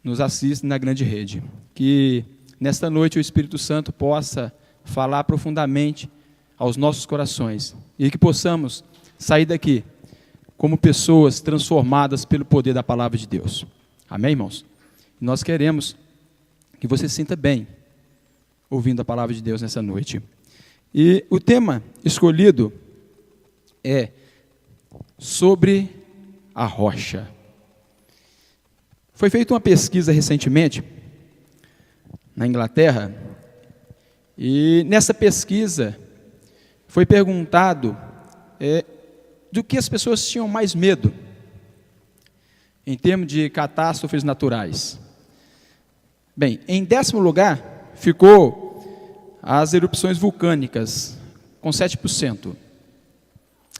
nos assistem na grande rede. Que nesta noite o Espírito Santo possa falar profundamente aos nossos corações e que possamos sair daqui como pessoas transformadas pelo poder da palavra de Deus. Amém, irmãos? Nós queremos que você se sinta bem ouvindo a palavra de Deus nessa noite. E o tema escolhido é sobre a rocha. Foi feita uma pesquisa recentemente na Inglaterra, e nessa pesquisa foi perguntado do que as pessoas tinham mais medo em termos de catástrofes naturais. Bem, em 10º lugar ficou as erupções vulcânicas, com 7%.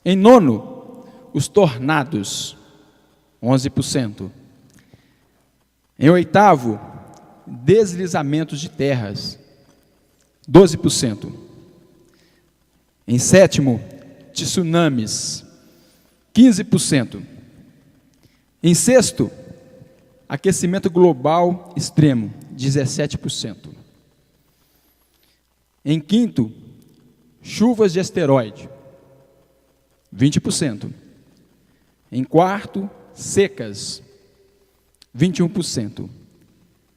Em 9º, os tornados, 11%. Em 8º, deslizamentos de terras, 12%. Em 7º, tsunamis, 15%. Em 6º, aquecimento global extremo, 17%. Em 5º, chuvas de asteroide, 20%. Em 4º, secas, 21%.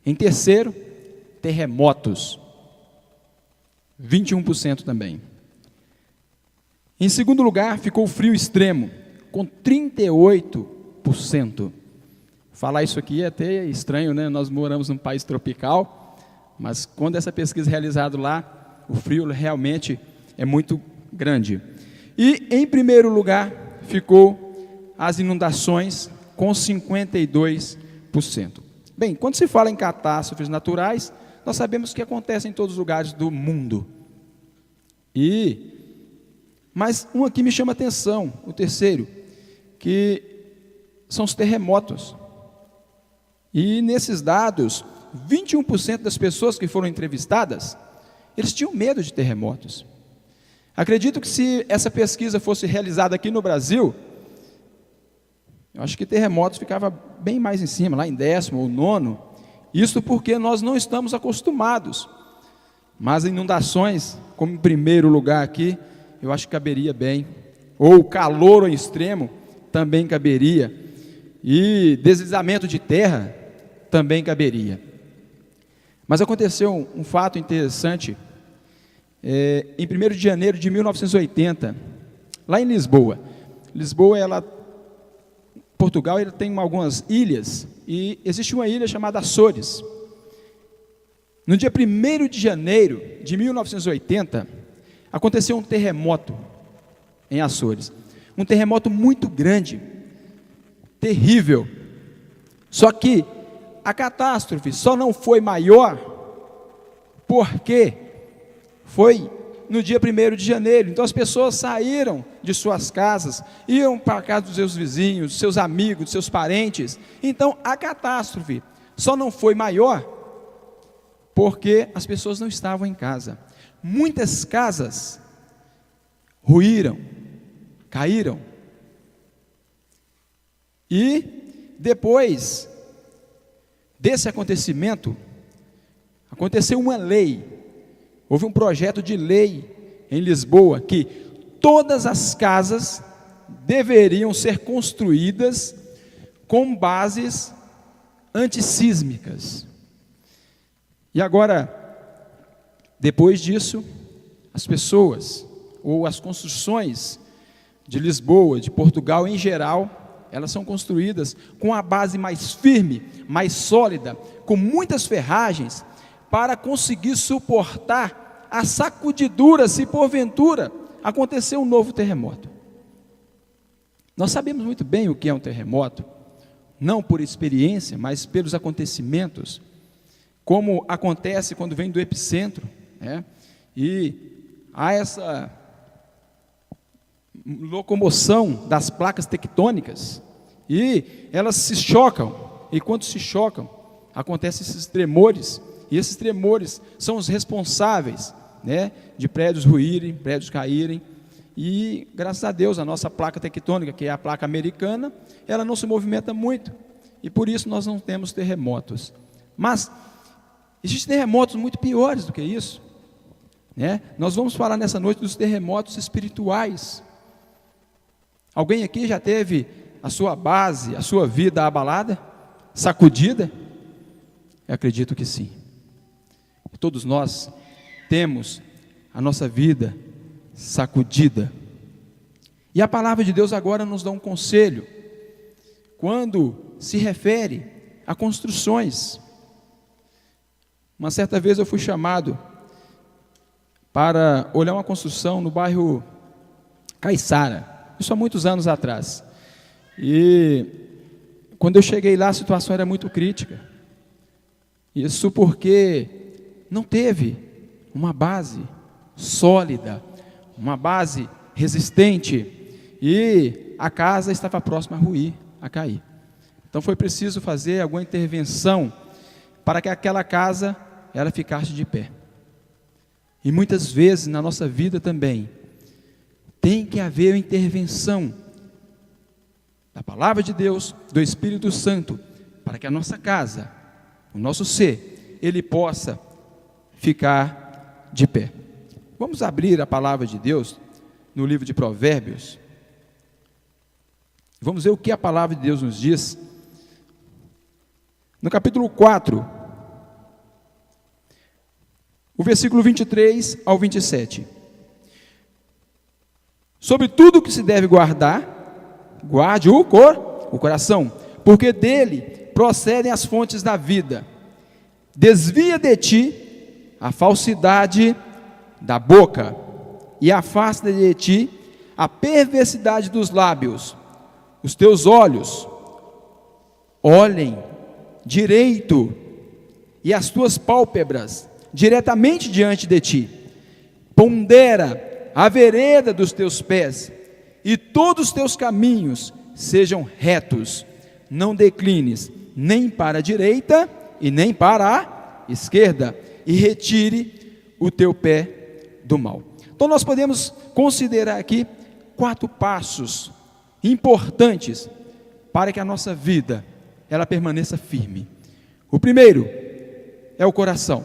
Em 3º, terremotos, 21% também. Em 2º lugar, ficou o frio extremo, com 38%. Falar isso aqui é até estranho, né? Nós moramos num país tropical, mas quando essa pesquisa é realizada lá, o frio realmente é muito grande. E, em 1º lugar, ficou as inundações, com 52%. Bem, quando se fala em catástrofes naturais, nós sabemos que acontecem em todos os lugares do mundo. Mas um aqui me chama a atenção, o 3º, que são os terremotos. E nesses dados, 21% das pessoas que foram entrevistadas, eles tinham medo de terremotos. Acredito que se essa pesquisa fosse realizada aqui no Brasil, eu acho que terremotos ficava bem mais em cima, lá em 10º ou 9º, isso porque nós não estamos acostumados. Mas inundações, como em 1º lugar aqui, eu acho que caberia bem. Ou calor extremo, também caberia. E deslizamento de terra, também caberia. Mas aconteceu um fato interessante, em 1º de janeiro de 1980, lá em Lisboa. Portugal, ele tem algumas ilhas, e existe uma ilha chamada Açores. No dia 1º de janeiro de 1980, aconteceu um terremoto em Açores. Um terremoto muito grande, terrível. Só que a catástrofe só não foi maior porque foi no dia 1º de janeiro. Então as pessoas saíram de suas casas, iam para a casa dos seus vizinhos, dos seus amigos, dos seus parentes. Então a catástrofe só não foi maior porque as pessoas não estavam em casa. Muitas casas ruíram, caíram. E depois desse acontecimento, aconteceu uma lei. Houve um projeto de lei em Lisboa que todas as casas deveriam ser construídas com bases antissísmicas. E agora, depois disso, as pessoas, ou as construções de Lisboa, de Portugal em geral, elas são construídas com a base mais firme, mais sólida, com muitas ferragens, para conseguir suportar a sacudidura se porventura acontecer um novo terremoto. Nós sabemos muito bem o que é um terremoto, não por experiência, mas pelos acontecimentos, como acontece quando vem do epicentro, né? E há essa locomoção das placas tectônicas, e elas se chocam, e quando se chocam, acontecem esses tremores, e esses tremores são os responsáveis, né, de prédios ruírem, prédios caírem. E graças a Deus a nossa placa tectônica, que é a placa americana, ela não se movimenta muito, e por isso nós não temos terremotos. Mas existem terremotos muito piores do que isso, né? Nós vamos falar nessa noite dos terremotos espirituais. Alguém aqui já teve a sua base, a sua vida abalada, sacudida? Eu acredito que sim. Todos nós temos a nossa vida sacudida. E a palavra de Deus agora nos dá um conselho, quando se refere a construções. Uma certa vez eu fui chamado para olhar uma construção no bairro Caiçara, isso há muitos anos atrás. E quando eu cheguei lá, a situação era muito crítica. Isso porque não teve uma base sólida, uma base resistente, e a casa estava próxima a ruir, a cair. Então foi preciso fazer alguma intervenção para que aquela casa ela ficasse de pé. E muitas vezes na nossa vida também tem que haver uma intervenção da palavra de Deus, do Espírito Santo, para que a nossa casa, o nosso ser, ele possa ficar de pé. Vamos abrir a palavra de Deus no livro de Provérbios. Vamos ver o que a palavra de Deus nos diz. No capítulo 4, o versículo 23 ao 27. Sobre tudo que se deve guardar, guarde o coração, porque dele procedem as fontes da vida. Desvia de ti a falsidade da boca, e afasta de ti a perversidade dos lábios. Os teus olhos olhem direito, e as tuas pálpebras diretamente diante de ti. Pondera a vereda dos teus pés, e todos os teus caminhos sejam retos. Não declines nem para a direita e nem para a esquerda, e retire o teu pé do mal. Então nós podemos considerar aqui 4 passos importantes para que a nossa vida ela permaneça firme. O primeiro é o coração.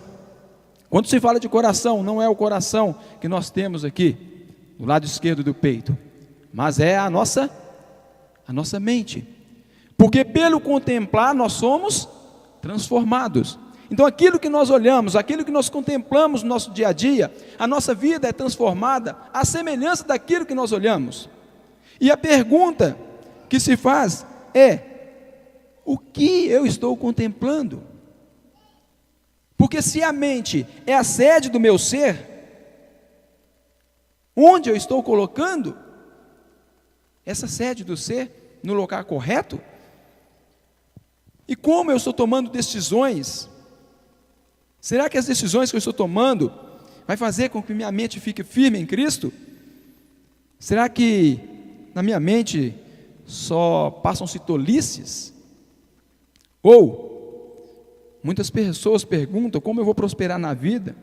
Quando se fala de coração, não é o coração que nós temos aqui do lado esquerdo do peito, mas é a nossa mente. Porque pelo contemplar nós somos transformados. Então aquilo que nós olhamos, aquilo que nós contemplamos no nosso dia a dia, a nossa vida é transformada à semelhança daquilo que nós olhamos. E a pergunta que se faz é: o que eu estou contemplando? Porque se a mente é a sede do meu ser, onde eu estou colocando essa sede do ser no lugar correto? E como eu estou tomando decisões? Será que as decisões que eu estou tomando vai fazer com que minha mente fique firme em Cristo? Será que na minha mente só passam-se tolices? Ou muitas pessoas perguntam como eu vou prosperar na vida,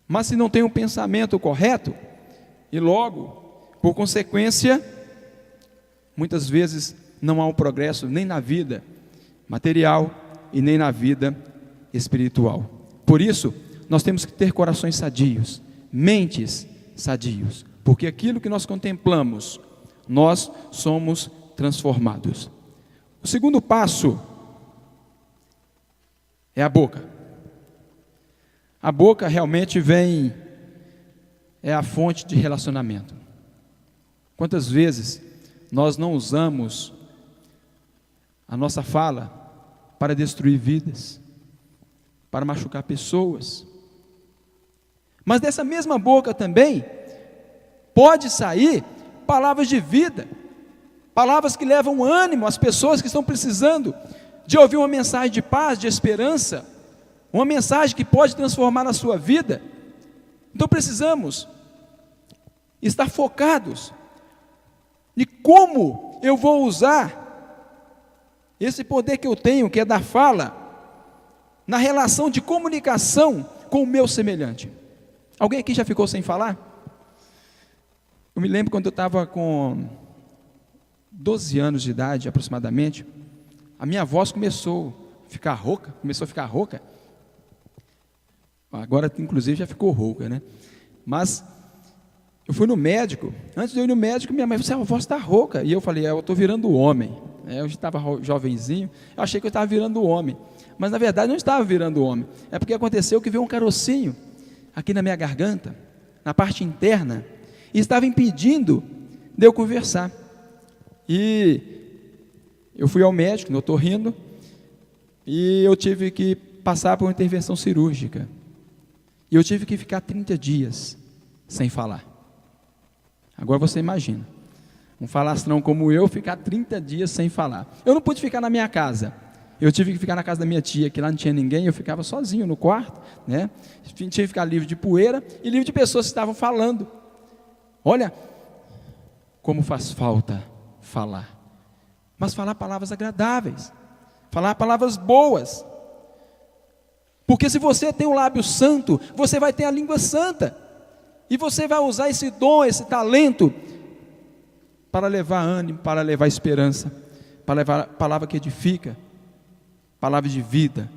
mas se não tem um pensamento correto, e logo, por consequência, muitas vezes não há um progresso nem na vida material e nem na vida espiritual. Por isso, nós temos que ter corações sadios, mentes sadios, porque aquilo que nós contemplamos, nós somos transformados. O segundo passo é a boca. A boca realmente é a fonte de relacionamento. Quantas vezes nós não usamos a nossa fala para destruir vidas, para machucar pessoas? Mas dessa mesma boca também pode sair palavras de vida, palavras que levam ânimo às pessoas que estão precisando de ouvir uma mensagem de paz, de esperança, uma mensagem que pode transformar a sua vida. Então precisamos estar focados em como eu vou usar esse poder que eu tenho, que é da fala, na relação de comunicação com o meu semelhante. Alguém aqui já ficou sem falar? Eu me lembro quando eu estava com 12 anos de idade, aproximadamente, a minha voz começou a ficar rouca. Agora, inclusive, já ficou rouca, né? Mas eu fui no médico. Antes de eu ir no médico, minha mãe falou: a voz está rouca. E eu falei: eu estou virando homem. Eu estava jovenzinho, eu achei que eu estava virando homem. Mas, na verdade, não estava virando homem. É porque aconteceu que veio um carocinho aqui na minha garganta, na parte interna, e estava impedindo de eu conversar. E eu fui ao médico, no otorrino, e eu tive que passar por uma intervenção cirúrgica. E eu tive que ficar 30 dias sem falar. Agora você imagina, um falastrão como eu ficar 30 dias sem falar. Eu não pude ficar na minha casa. Eu tive que ficar na casa da minha tia, que lá não tinha ninguém, eu ficava sozinho no quarto, né? Tinha que ficar livre de poeira e livre de pessoas que estavam falando. Olha como faz falta falar. Mas falar palavras agradáveis, falar palavras boas. Porque se você tem o lábio santo, você vai ter a língua santa. E você vai usar esse dom, esse talento, para levar ânimo, para levar esperança, para levar palavra que edifica, palavra de vida.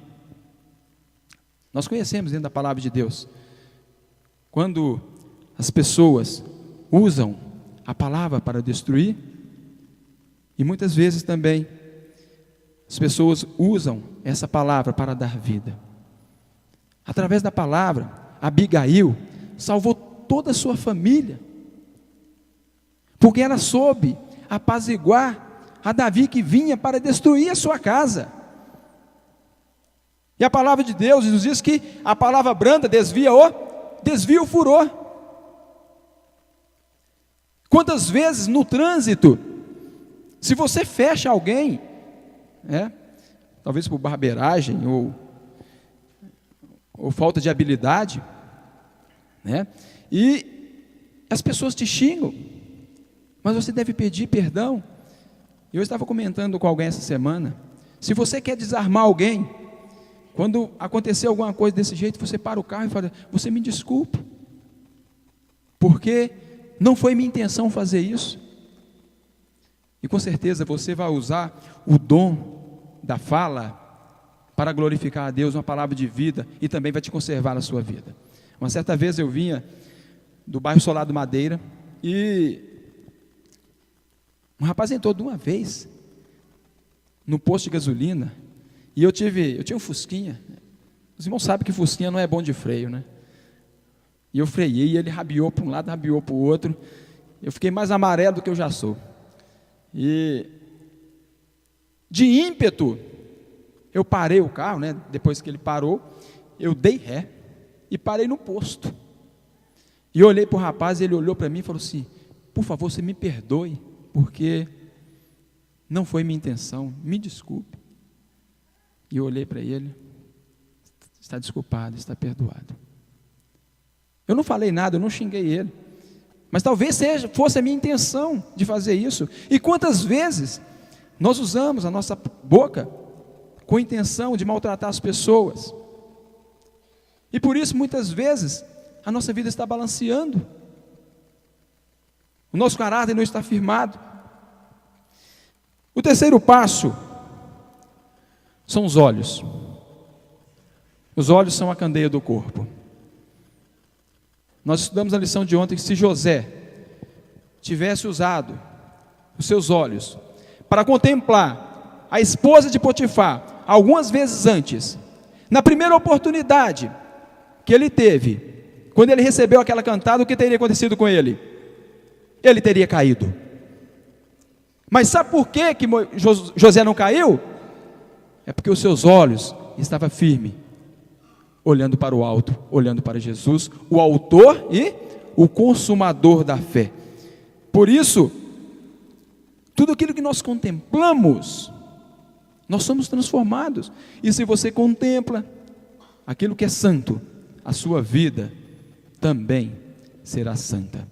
Nós conhecemos dentro da palavra de Deus, quando as pessoas usam a palavra para destruir, e muitas vezes também as pessoas usam essa palavra para dar vida. Através da palavra, Abigail salvou toda a sua família, porque ela soube apaziguar a Davi que vinha para destruir a sua casa. E a palavra de Deus nos diz que a palavra branda desvia o furor. Quantas vezes no trânsito, se você fecha alguém, talvez por barbeiragem ou falta de habilidade, e as pessoas te xingam, mas você deve pedir perdão. Eu estava comentando com alguém essa semana, se você quer desarmar alguém, quando acontecer alguma coisa desse jeito, você para o carro e fala: você me desculpe, porque não foi minha intenção fazer isso. E com certeza você vai usar o dom da fala para glorificar a Deus, uma palavra de vida, e também vai te conservar na sua vida. Uma certa vez eu vinha do bairro Solado Madeira, e um rapaz entrou de uma vez no posto de gasolina, e eu tinha um Fusquinha. Os irmãos sabem que Fusquinha não é bom de freio, né? E eu freiei, e ele rabiou para um lado, rabiou para o outro. Eu fiquei mais amarelo do que eu já sou. E de ímpeto, eu parei o carro, né? Depois que ele parou, eu dei ré e parei no posto. E eu olhei para o rapaz, e ele olhou para mim e falou assim: por favor, você me perdoe, porque não foi minha intenção, me desculpe. E eu olhei para ele: está desculpado, está perdoado. Eu não falei nada, eu não xinguei ele, mas talvez fosse a minha intenção de fazer isso. E quantas vezes nós usamos a nossa boca com a intenção de maltratar as pessoas, e por isso muitas vezes a nossa vida está balanceando, o nosso caráter não está firmado. O terceiro passo são os olhos. Os olhos são a candeia do corpo. Nós estudamos a lição de ontem que se José tivesse usado os seus olhos para contemplar a esposa de Potifar algumas vezes antes, na primeira oportunidade que ele teve, quando ele recebeu aquela cantada, o que teria acontecido com ele? Ele teria caído. Mas sabe por que José não caiu? É porque os seus olhos estavam firmes, olhando para o alto, olhando para Jesus, o autor e o consumador da fé. Por isso, tudo aquilo que nós contemplamos, nós somos transformados. E se você contempla aquilo que é santo, a sua vida também será santa.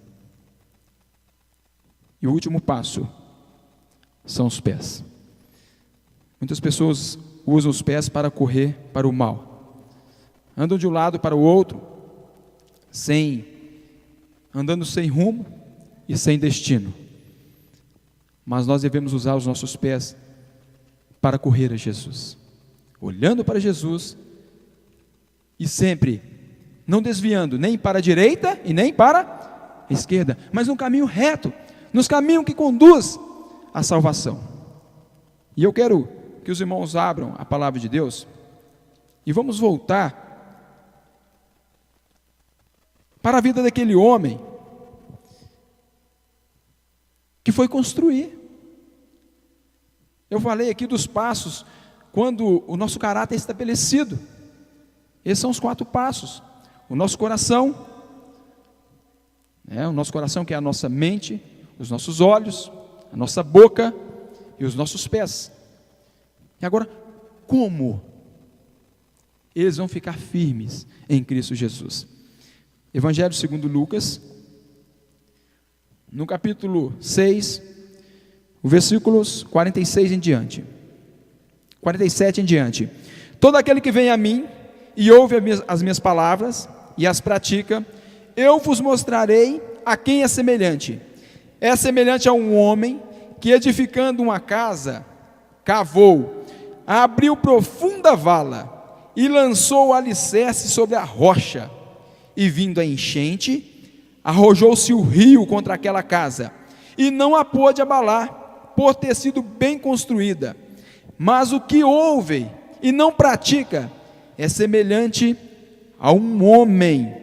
E o último passo são os pés. Muitas pessoas usam os pés para correr para o mal. Andam de um lado para o outro, andando sem rumo e sem destino. Mas nós devemos usar os nossos pés para correr a Jesus, olhando para Jesus e sempre não desviando nem para a direita e nem para a esquerda, mas no caminho reto, nos caminhos que conduz à salvação. E eu quero que os irmãos abram a palavra de Deus e vamos voltar para a vida daquele homem que foi construir. Eu falei aqui dos passos quando o nosso caráter é estabelecido. Esses são os 4 passos. O nosso coração, o nosso coração que é a nossa mente, os nossos olhos, a nossa boca e os nossos pés. E agora, como eles vão ficar firmes em Cristo Jesus? Evangelho segundo Lucas, no capítulo 6, o versículos 46 em diante, 47 em diante. Todo aquele que vem a mim e ouve as minhas palavras e as pratica, eu vos mostrarei a quem é semelhante. É semelhante a um homem que, edificando uma casa, cavou, abriu profunda vala e lançou o alicerce sobre a rocha. E vindo a enchente, arrojou-se o rio contra aquela casa, e não a pôde abalar, por ter sido bem construída. Mas o que ouve e não pratica é semelhante a um homem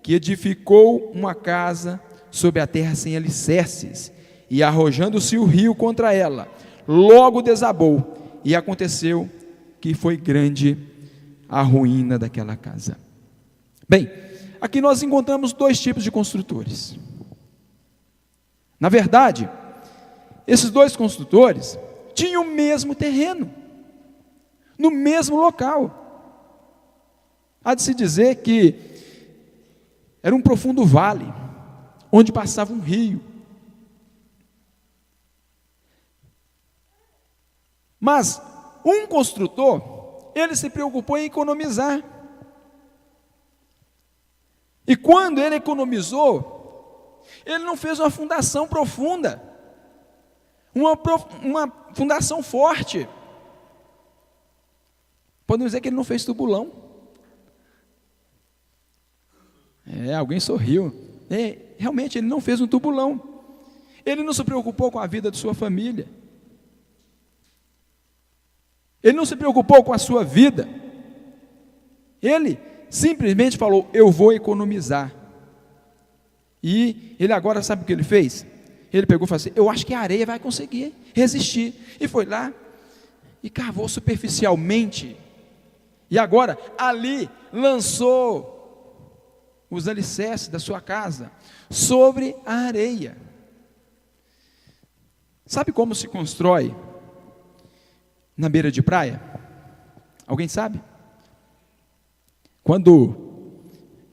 que edificou uma casa sobre a terra sem alicerces, e arrojando-se o rio contra ela, logo desabou, e aconteceu que foi grande a ruína daquela casa. Bem, aqui nós encontramos 2 tipos de construtores. Na verdade, esses 2 construtores tinham o mesmo terreno, no mesmo local. Há de se dizer que era um profundo vale, onde passava um rio. Mas um construtor, ele se preocupou em economizar. E quando ele economizou, ele não fez uma fundação profunda, uma fundação forte. Podemos dizer que ele não fez tubulão. Alguém sorriu. Realmente ele não fez um tubulão. Ele não se preocupou com a vida de sua família. Ele não se preocupou com a sua vida. Ele simplesmente falou: eu vou economizar. E ele agora, sabe o que ele fez? Ele pegou e falou assim: eu acho que a areia vai conseguir resistir. E foi lá e cavou superficialmente. E agora ali lançou os alicerces da sua casa sobre a areia. Sabe como se constrói na beira de praia? Alguém sabe? Quando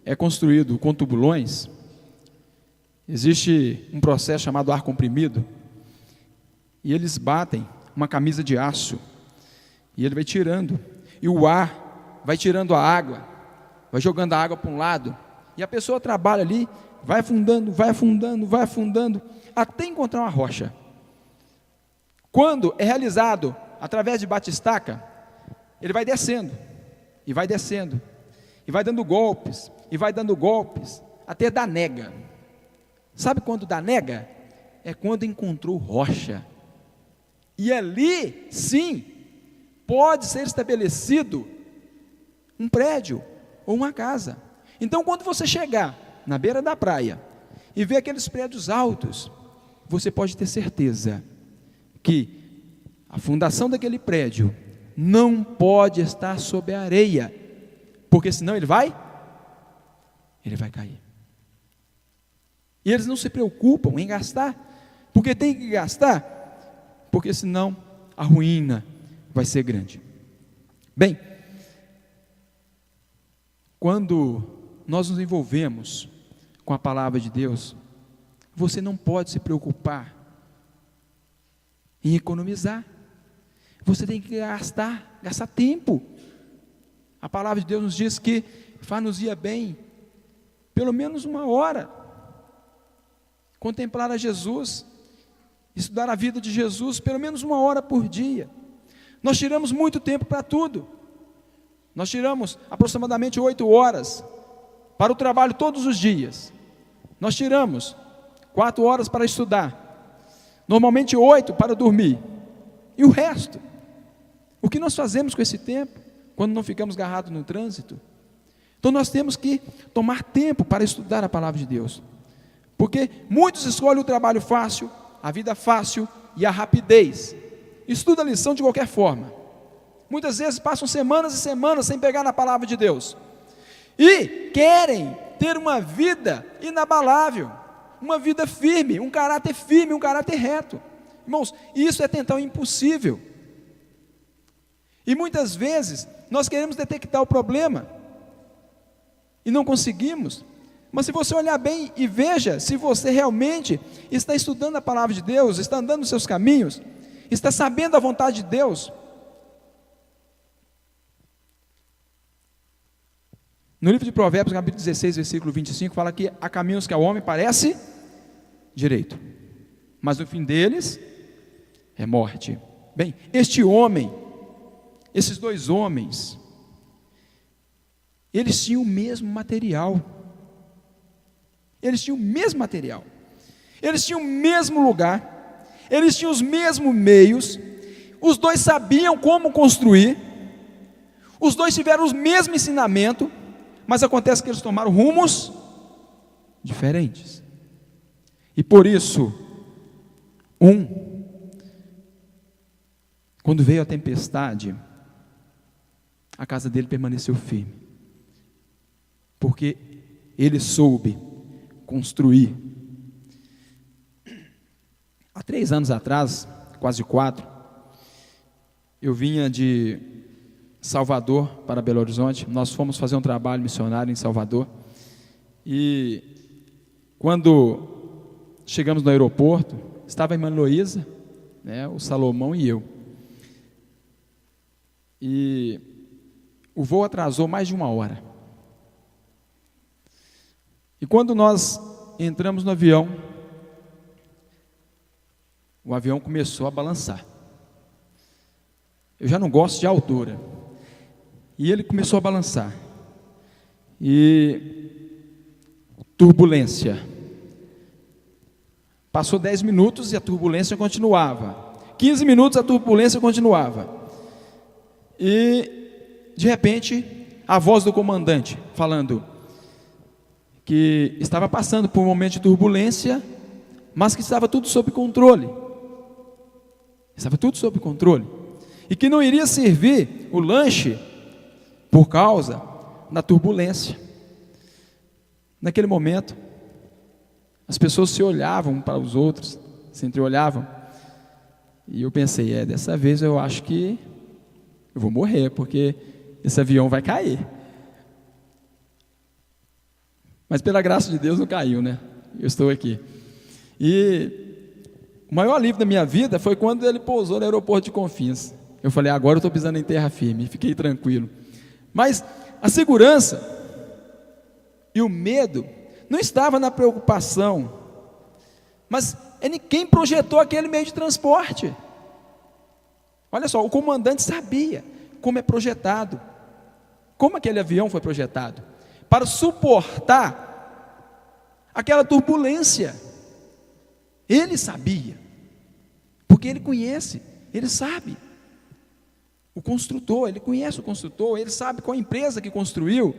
é construído com tubulões, existe um processo chamado ar comprimido, e eles batem uma camisa de aço, e ele vai tirando, e o ar vai tirando a água, vai jogando a água para um lado, e a pessoa trabalha ali, vai afundando, vai afundando, vai afundando, até encontrar uma rocha. Quando é realizado através de batistaca, ele vai descendo, e vai descendo, e vai dando golpes, até dar nega. Sabe quando dá nega? É quando encontrou rocha. E ali, sim, pode ser estabelecido um prédio ou uma casa. Então, quando você chegar na beira da praia e ver aqueles prédios altos, você pode ter certeza que a fundação daquele prédio não pode estar sob a areia, porque senão ele vai cair. E eles não se preocupam em gastar, porque tem que gastar, porque senão a ruína vai ser grande. Bem, quando nós nos envolvemos com a palavra de Deus, você não pode se preocupar em economizar. Você tem que gastar tempo. A palavra de Deus nos diz que far-nos-ia bem pelo menos 1 hora contemplar a Jesus, estudar a vida de Jesus pelo menos 1 hora por dia. Nós tiramos muito tempo para tudo. Nós tiramos aproximadamente 8 horas para o trabalho todos os dias. Nós tiramos 4 horas para estudar. Normalmente 8 para dormir. E o resto? O que nós fazemos com esse tempo quando não ficamos agarrados no trânsito? Então nós temos que tomar tempo para estudar a palavra de Deus. Porque muitos escolhem o trabalho fácil, a vida fácil e a rapidez. Estuda a lição de qualquer forma. Muitas vezes passam semanas e semanas sem pegar na palavra de Deus. E querem ter uma vida inabalável, uma vida firme, um caráter reto. Irmãos, isso é tentar o impossível. E muitas vezes nós queremos detectar o problema e não conseguimos. Mas se você olhar bem e veja se você realmente está estudando a palavra de Deus, está andando nos seus caminhos, está sabendo a vontade de Deus. No livro de Provérbios, capítulo 16, versículo 25, fala que há caminhos que ao homem parece direito, mas o fim deles é morte. Bem, esses 2 homens, eles tinham o mesmo material. Eles tinham o mesmo material. Eles tinham o mesmo lugar. Eles tinham os mesmos meios. Os 2 sabiam como construir. Os 2 tiveram o mesmo ensinamento. Mas acontece que eles tomaram rumos diferentes. E por isso, quando veio a tempestade, a casa dele permaneceu firme, porque ele soube construir. Há 3 anos atrás, quase 4, eu vinha de Salvador para Belo Horizonte. Nós fomos fazer um trabalho missionário em Salvador, e quando chegamos no aeroporto, estava a irmã Heloísa, o Salomão e eu, e o voo atrasou mais de 1 hora, e quando nós entramos no avião, o avião começou a balançar. Eu já não gosto de altura, e ele começou a balançar, e turbulência. Passou 10 minutos e a turbulência continuava, 15 minutos a turbulência continuava, e de repente a voz do comandante falando que estava passando por um momento de turbulência, mas que estava tudo sob controle. Estava tudo sob controle, e que não iria servir o lanche por causa da turbulência. Naquele momento, as pessoas se olhavam um para os outros, se entreolhavam, e eu pensei, dessa vez eu acho que eu vou morrer, porque esse avião vai cair. Mas pela graça de Deus não caiu, né? Eu estou aqui. E o maior alívio da minha vida foi quando ele pousou no aeroporto de Confins. Eu falei, agora eu estou pisando em terra firme, e fiquei tranquilo. Mas a segurança e o medo não estava na preocupação, mas quem projetou aquele meio de transporte. Olha só, o comandante sabia como é projetado, como aquele avião foi projetado, para suportar aquela turbulência. Ele sabia, porque ele conhece, ele sabe. O construtor, ele conhece o construtor, ele sabe qual empresa que construiu,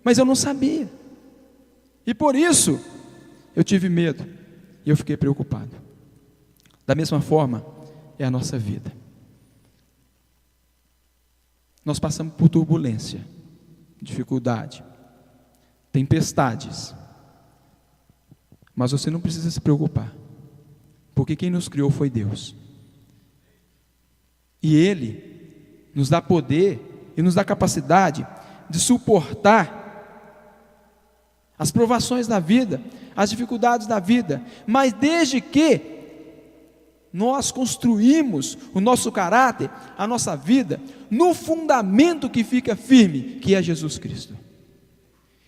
mas eu não sabia, e por isso eu tive medo, e eu fiquei preocupado. Da mesma forma é a nossa vida. Nós passamos por turbulência, dificuldade, tempestades, mas você não precisa se preocupar, porque quem nos criou foi Deus, e Ele nos dá poder e nos dá capacidade de suportar as provações da vida, as dificuldades da vida, mas desde que nós construímos o nosso caráter, a nossa vida, no fundamento que fica firme, que é Jesus Cristo.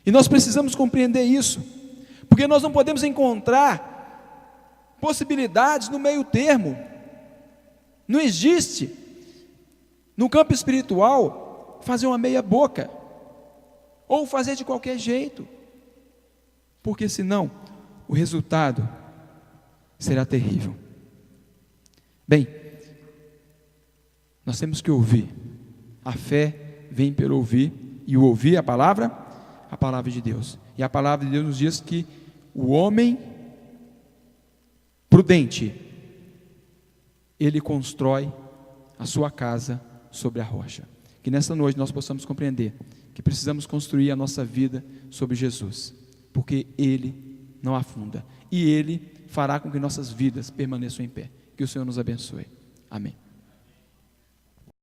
E nós precisamos compreender isso, porque nós não podemos encontrar possibilidades no meio termo. Não existe No campo espiritual, fazer uma meia boca, ou fazer de qualquer jeito, porque senão o resultado será terrível. Bem, nós temos que ouvir. A fé vem pelo ouvir, e o ouvir a palavra de Deus. E a palavra de Deus nos diz que o homem prudente, ele constrói a sua casa sobre a rocha. Que nessa noite nós possamos compreender que precisamos construir a nossa vida sobre Jesus, porque Ele não afunda, e Ele fará com que nossas vidas permaneçam em pé. Que o Senhor nos abençoe. Amém.